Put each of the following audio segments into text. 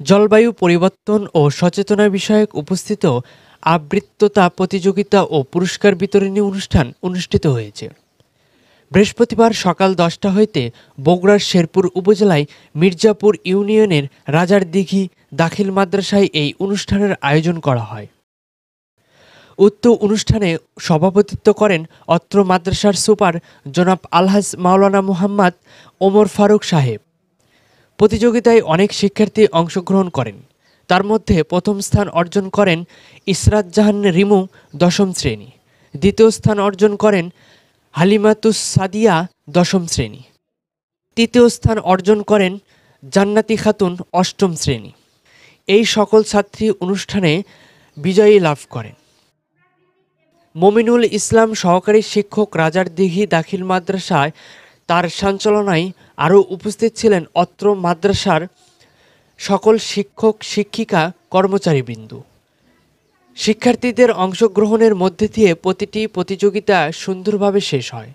জলবায়ু পরিবর্তন ও সচেতনতা বিষয়ক উপস্থিত আবৃত্ততা প্রতিযোগিতা ও পুরস্কার বিতরণী অনুষ্ঠান অনুষ্ঠিত হয়েছে। বৃহস্পতিবার সকাল 10টা হইতে বগুড়ার শেরপুর উপজেলায় মির্জাপুর ইউনিয়নের রাজারদিঘি দাখিল মাদ্রাসায় এই অনুষ্ঠানের আয়োজন করা হয়। উক্ত অনুষ্ঠানে সভাপতিত্ব করেন অত্র মাদ্রাসার সুপার জনাব আলহাজ মাওলানা মুহাম্মদ ওমর ফারুক সাহেব। প্রতিযোগিতায় অনেক শিক্ষার্থী অংশগ্রহণ করেন। তার মধ্যে প্রথম স্থান অর্জন করেন ইসরাত জাহান রিমু 10ম শ্রেণী, দ্বিতীয় স্থান অর্জন করেন হালিমাতুস সাদিয়া 10ম শ্রেণী, তৃতীয় স্থান অর্জন করেন জান্নাতি খাতুন 8ম শ্রেণী। এই সকল ছাত্রী অনুষ্ঠানে বিজয়ী লাভ করেন। মমিনুল ইসলাম সহকারী শিক্ষক রাজারদিঘি দাখিল মাদ্রাসায় তার সঞ্চালনায় আরও উপস্থিত ছিলেন অত্র মাদ্রাসার সকল শিক্ষক শিক্ষিকা কর্মচারীবৃন্দ। শিক্ষার্থীদের অংশগ্রহণের মধ্যে দিয়ে প্রতিটি প্রতিযোগিতা সুন্দরভাবে শেষ হয়।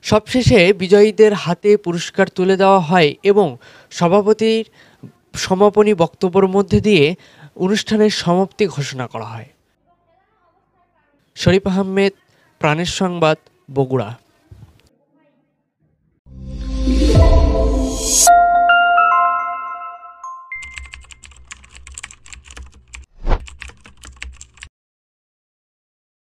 সবশেষে বিজয়ীদের হাতে পুরস্কার তুলে দেওয়া হয় এবং সভাপতির সমাপনী বক্তব্যের মধ্যে দিয়ে অনুষ্ঠানের সমাপ্তি ঘোষণা করা হয়। শরীফ আহমেদ, প্রাণের সংবাদ, বগুড়া।